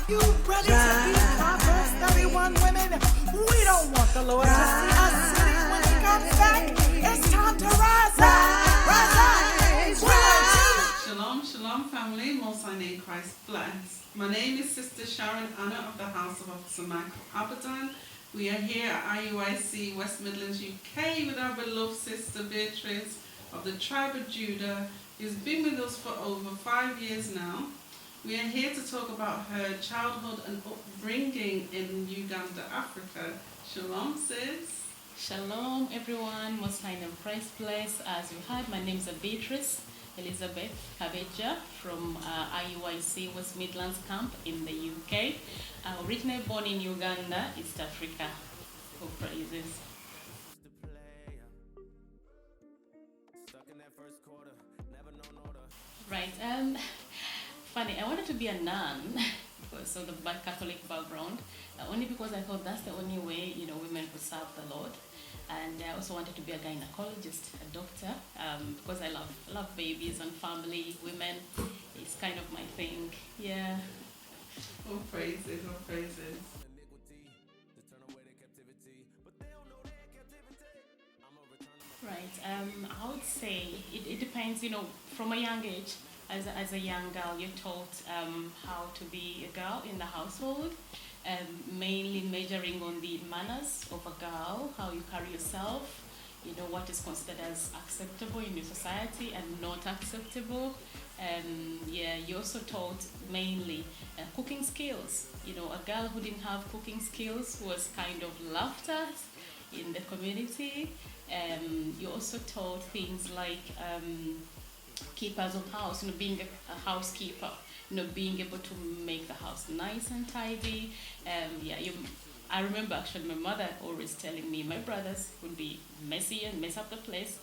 you ready to be Proverbs 31 women? We don't want the Lord to see us sitting when he comes back. It's time to rise up, rise up. Shalom, shalom family, most I name Christ bless. My name is Sister Sharon Anna of the House of Officer Michael Abadan. We are here at IUIC West Midlands UK with our beloved Sister Beatrice of the tribe of Judah, who's been with us for over 5 years now. We are here to talk about her childhood and upbringing in Uganda, Africa. Shalom, sis. Shalom, everyone. Most high and Christ bless. As you heard, my name is Beatrice Elizabeth Kabeja from IUIC West Midlands Camp in the UK. Originally born in Uganda, East Africa. Oh, praises. Right. Funny, I wanted to be a nun because of the Catholic background, only because I thought that's the only way, women could serve the Lord. And I also wanted to be a gynecologist, a doctor, because I love babies and family, women. It's kind of my thing. Yeah. Oh, praises, oh, praises. Right. I would say it depends, from a young age. As a young girl, you're taught how to be a girl in the household, mainly measuring on the manners of a girl, how you carry yourself, what is considered as acceptable in your society and not acceptable. You're also taught mainly cooking skills. A girl who didn't have cooking skills was kind of laughed at in the community. You're also taught things like keepers of house, being a housekeeper, being able to make the house nice and tidy. I remember actually my mother always telling me my brothers would be messy and mess up the place.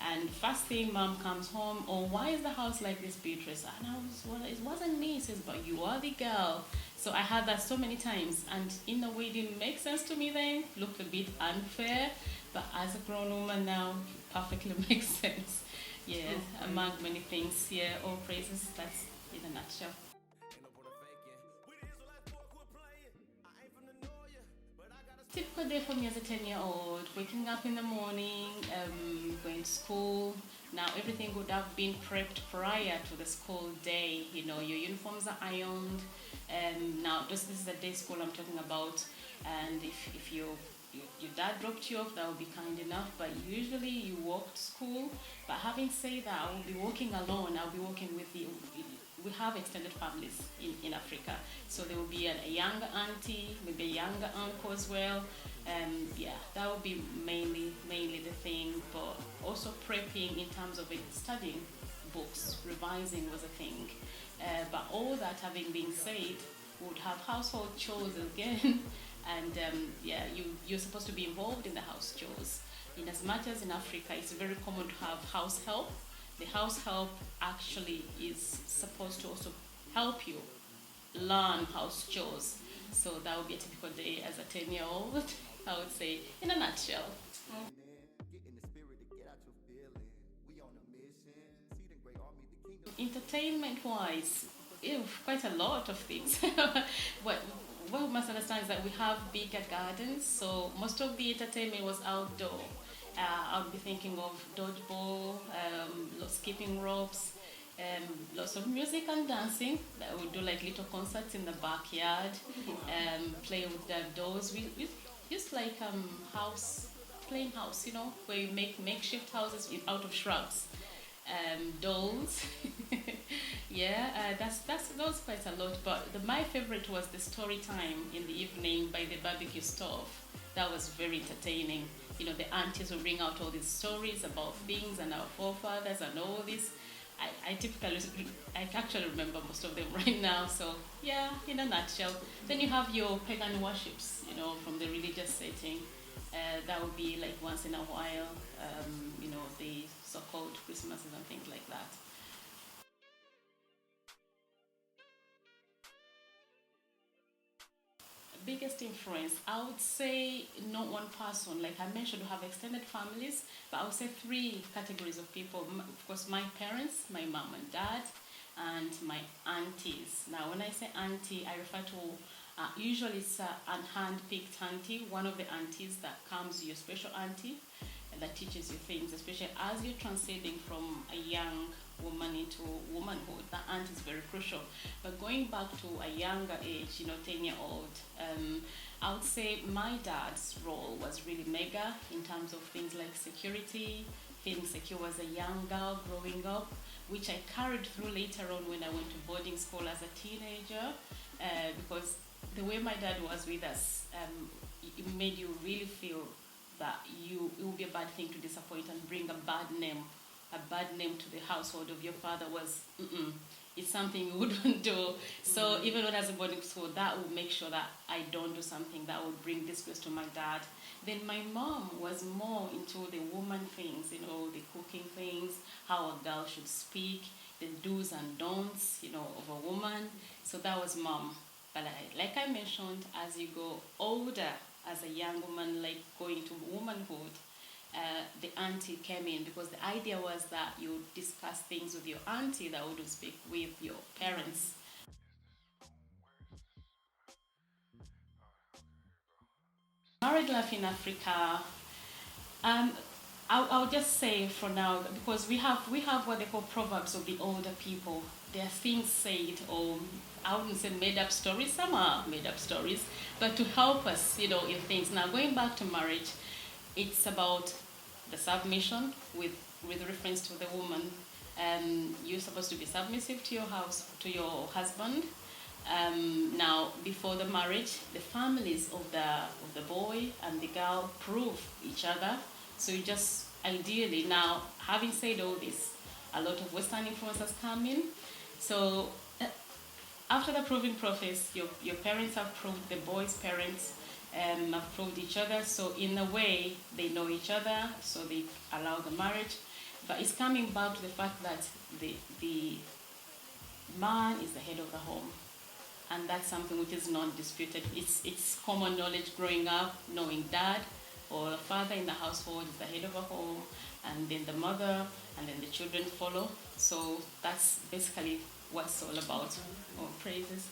And first thing mom comes home, oh, why is the house like this, Beatrice? And I was, well, it wasn't me. She says, but you are the girl. So I had that so many times, and in a way it didn't make sense to me then, looked a bit unfair, but as a grown woman now, it perfectly makes sense. Yeah, among many things. Yeah, all praises. That's in a nutshell. Typical day for me as a 10-year-old, waking up in the morning, going to school. Now everything would have been prepped prior to the school day. Your uniforms are ironed. Now this is the day school I'm talking about. And if your dad dropped you off, that would be kind enough, but usually you walk to school. But having said that, I will be walking alone. I'll be walking with we have extended families in Africa, so there will be a younger auntie, maybe a younger uncle as well. That would be mainly the thing, but also prepping in terms of studying books, revising was a thing. But all that having been said, we would have household chores again. And you're supposed to be involved in the house chores. In as much as in Africa, it's very common to have house help. The house help actually is supposed to also help you learn house chores. So that would be a typical day as a 10-year-old, I would say, in a nutshell. Entertainment-wise, quite a lot of things. What we must understand is that we have bigger gardens, so most of the entertainment was outdoor. I'll be thinking of dodgeball, skipping ropes, lots of music and dancing. That we do like little concerts in the backyard, play with the dolls. We used like plain house, where you make makeshift houses out of shrubs. Dolls. That was quite a lot, but my favorite was the story time in the evening by the barbecue stove. That was very entertaining. The aunties would bring out all these stories about things and our forefathers and all this. I actually remember most of them right now. So yeah, in a nutshell. Then you have your pagan worships, from the religious setting. That would be like once in a while, the so-called Christmases and things like that. Biggest influence, I would say not one person. Like I mentioned, we have extended families, but I would say 3 categories of people. Of course, my parents, my mom and dad, and my aunties. Now, when I say auntie, I refer to usually it's a hand-picked auntie, one of the aunties that comes, your special auntie, that teaches you things, especially as you're transiting from a young woman into womanhood. That aunt is very crucial. But going back to a younger age, 10-year-old, I would say my dad's role was really mega in terms of things like security, feeling secure as a young girl growing up, which I carried through later on when I went to boarding school as a teenager, because the way my dad was with us, it made you really feel that it would be a bad thing to disappoint and bring a bad name to the household of your father. It's something you wouldn't do. So even when I was in boarding school, that would make sure that I don't do something that would bring disgrace to my dad. Then my mom was more into the woman things, the cooking things, how a girl should speak, the do's and don'ts, of a woman. So that was mom. But like I mentioned, as you go older, as a young woman, like going to womanhood, the auntie came in, because the idea was that you discuss things with your auntie that would speak with your parents. Married life in Africa, I'll just say for now, because we have what they call proverbs of the older people. There are things said, or I wouldn't say made up stories, some are made up stories, but to help us, in things. Now, going back to marriage, it's about the submission with reference to the woman. You're supposed to be submissive to your husband. Now, before the marriage, the families of the boy and the girl prove each other. So you just ideally, now having said all this, a lot of Western influences come in. So after the proving process, your parents have proved, the boy's parents have proved each other. So in a way, they know each other, so they allow the marriage. But it's coming back to the fact that the man is the head of the home. And that's something which is not disputed. It's common knowledge growing up, knowing dad or a father in the household is the head of a home, and then the mother, and then the children follow. So that's basically what it's all about. Oh, praises.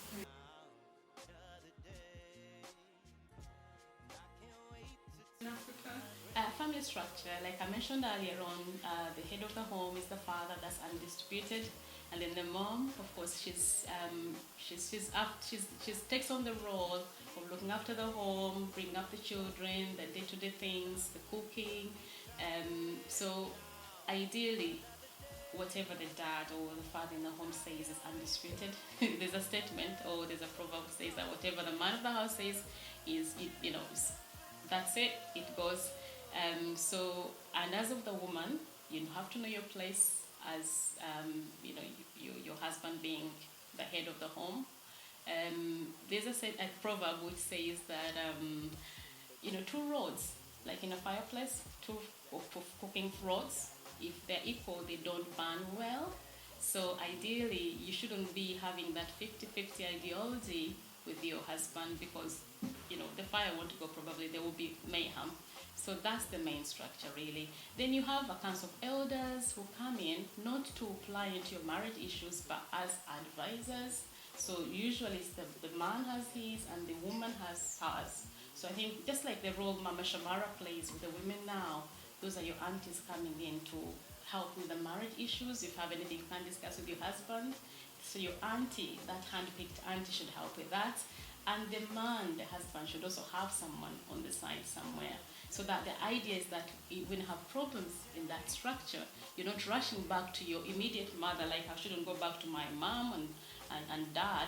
In Africa? Family structure, like I mentioned earlier on, the head of the home is the father, that's undisputed, and then the mom, of course, she takes on the role of looking after the home, bringing up the children, the day-to-day things, the cooking. So ideally, whatever the dad or the father in the home says is undisputed. There's a statement or there's a proverb that says that whatever the man of the house says is, that's it, it goes. So, and as of the woman, you have to know your place as, your husband being the head of the home. There's a proverb which says that, two rods, like in a fireplace, two cooking rods, if they're equal, they don't burn well. So ideally, you shouldn't be having that 50-50 ideology with your husband, because, the fire won't go, probably there will be mayhem. So that's the main structure, really. Then you have a council of elders who come in, not to apply into your marriage issues, but as advisors. So usually it's the man has his and the woman has hers. So I think just like the role Mama Shamara plays with the women now, those are your aunties coming in to help with the marriage issues. If you have anything you can discuss with your husband, so your auntie, that hand-picked auntie, should help with that. And the man, the husband, should also have someone on the side somewhere. So that the idea is that when you have problems in that structure, you're not rushing back to your immediate mother, like I shouldn't go back to my mom and dad,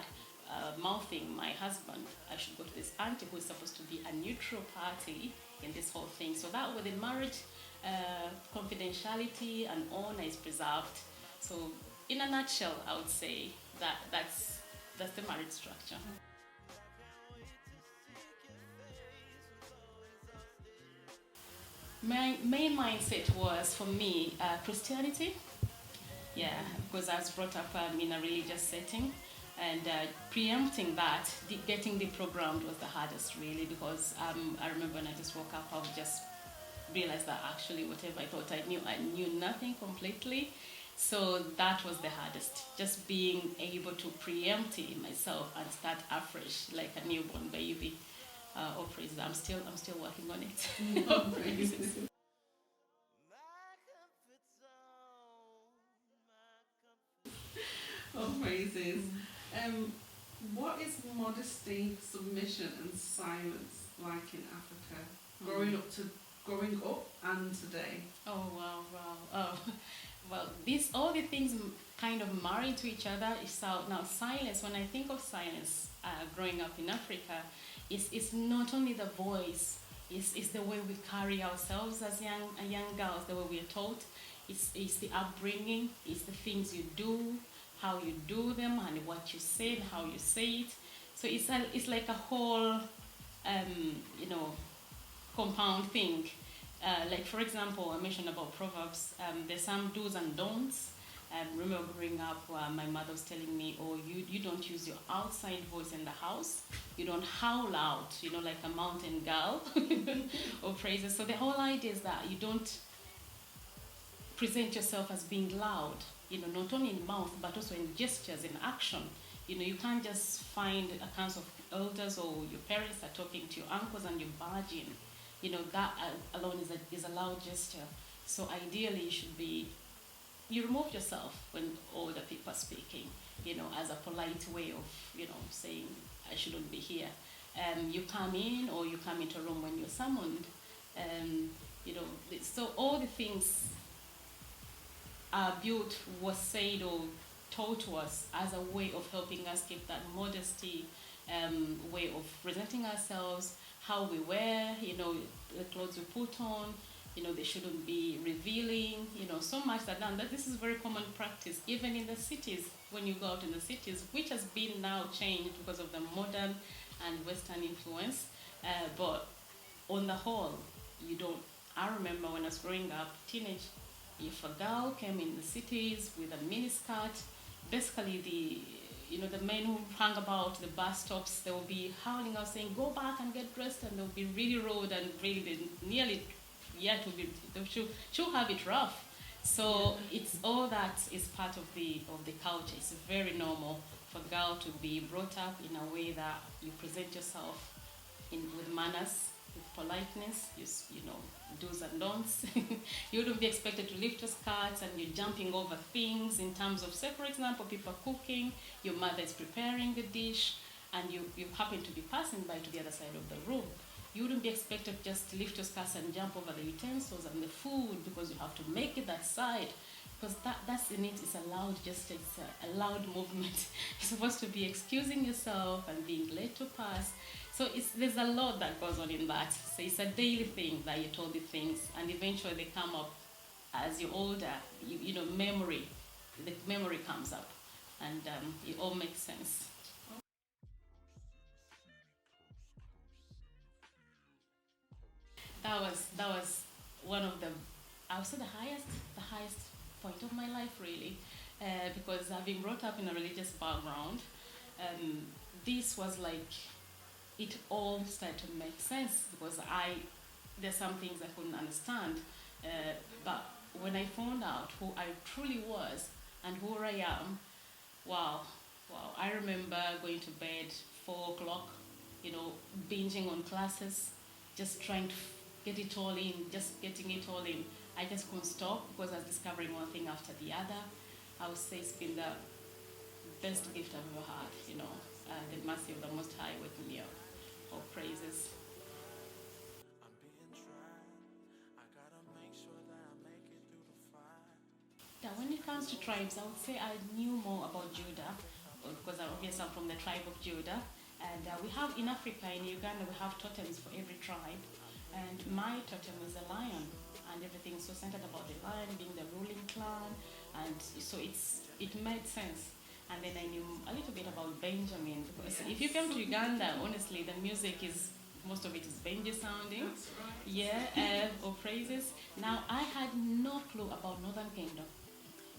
mouthing my husband. I should go to this auntie who is supposed to be a neutral party in this whole thing. So that way the marriage confidentiality and honor is preserved. So in a nutshell, I would say that's the marriage structure. My main mindset was, for me, Christianity. Yeah, because I was brought up in a religious setting, and preempting that, getting deprogrammed was the hardest, really, because I remember when I just woke up, I would just realize that actually whatever I thought I knew nothing completely. So that was the hardest, just being able to preempt myself and start afresh like a newborn baby. Oh, praise! I'm still working on it. Oh, praises. Oh, praises. What is modesty, submission, and silence like in Africa? Growing up and today. Oh wow! Oh, well, all the things kind of marry to each other. So now silence. When I think of silence, growing up in Africa, it's not only the voice. It's the way we carry ourselves as young girls. The way we are taught. It's the upbringing. It's the things you do, how you do them, and what you say, and how you say it. So it's like a whole, compound thing. Like for example, I mentioned about Proverbs. There's some do's and don'ts. Remember growing up, my mother was telling me, "Oh, you don't use your outside voice in the house. You don't howl out, like a mountain girl, or praises." So the whole idea is that you don't present yourself as being loud. Not only in mouth but also in gestures, in action. You can't just find accounts of elders or your parents are talking to your uncles and you're barging. That alone is a loud gesture. So ideally you remove yourself when older people are speaking, as a polite way of, saying, I shouldn't be here. You come in or you come into a room when you're summoned. So all the things are built, was said or taught to us as a way of helping us keep that modesty, way of presenting ourselves, how we wear, the clothes we put on, they shouldn't be revealing, so much that this is very common practice, even in the cities, when you go out in the cities, which has been now changed because of the modern and Western influence. But on the whole, you don't. I remember when I was growing up, teenage, if a girl came in the cities with a miniskirt, basically the men who hung about the bus stops, they will be howling out saying, "Go back and get dressed," and they'll be really rude and really nearly, she'll have it rough. So it's all that is part of the culture. It's very normal for a girl to be brought up in a way that you present yourself with manners, with politeness, do's and don'ts. You wouldn't be expected to lift your skirts and you're jumping over things in terms of, say, for example, people are cooking, your mother is preparing the dish, and you happen to be passing by to the other side of the room. You wouldn't be expected just to lift your skirts and jump over the utensils and the food because you have to make it that side. Because that's in it. It's a loud gesture. It's a loud movement. You're supposed to be excusing yourself and being late to pass. So there's a lot that goes on in that. So it's a daily thing that you're told the things, and eventually they come up as you're older. The memory comes up, and it all makes sense. That was one of the, I would say, the highest point of my life, really, because I've been brought up in a religious background. This was like, it all started to make sense because there's some things I couldn't understand, but when I found out who I truly was and who I am, wow, I remember going to bed 4 o'clock, binging on classes, just trying to get it all in, just getting it all in. I just couldn't stop because I was discovering one thing after the other. I would say it's been the best gift I've ever had, the mercy of the Most High with me. All praises. Yeah, when it comes to tribes, I would say I knew more about Judah because obviously I'm from the tribe of Judah. And we have in Africa, in Uganda, we have totems for every tribe. And my totem was a lion, and everything so centered about the lion being the ruling clan. And so it made sense. And then I knew a little bit about Benjamin, because if you come to Uganda, honestly, the music is, most of it is Benji sounding. That's right. Yeah, or praises. Now, I had no clue about Northern Kingdom.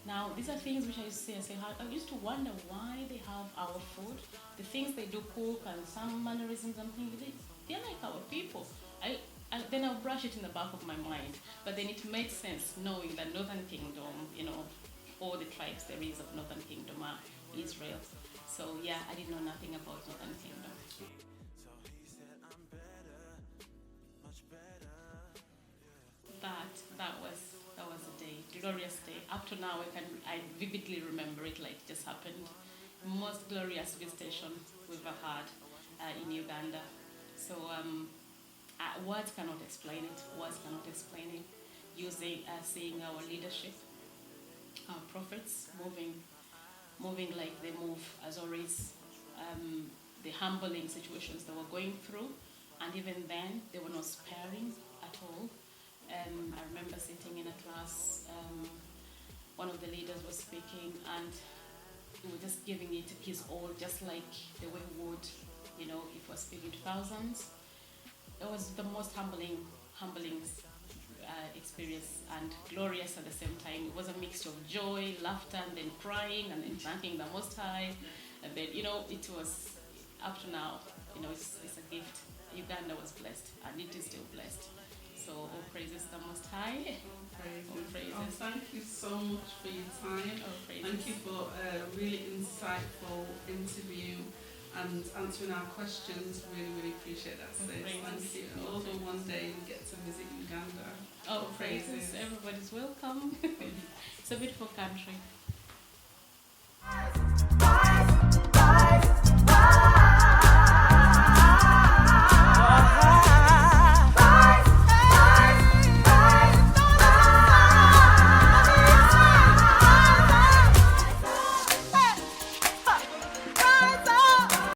Now, these are things which I used to say, I used to wonder why they have our food, the things they do cook, and some mannerisms and things, they're like our people. Then I'll brush it in the back of my mind. But then it made sense knowing that Northern Kingdom, all the tribes there is of Northern Kingdom are Israel. So yeah, I didn't know nothing about Northern Kingdom. That was a day, glorious day. Up to now, I vividly remember it like it just happened. Most glorious visitation we've ever had in Uganda. So words cannot explain it. Words cannot explain it. Seeing our leadership, our prophets moving like they move, as always. The humbling situations they were going through, and even then they were not sparing at all. I remember sitting in a class, one of the leaders was speaking, and he was just giving it his all, just like the way he would, if he was speaking to thousands. It was the most humbling experience, and glorious at the same time. It was a mixture of joy, laughter, and then crying, and then thanking the Most High. And then, it was, up to now, it's a gift. Uganda was blessed, and it is still blessed. So all praises the Most High. All praises. Oh, thank you so much for your time. Thank you for a really insightful interview and answering our questions. Really, really appreciate that, Sis. Thank you. And although one day we get to visit Uganda. Oh, praises. Everybody's welcome. It's a beautiful country.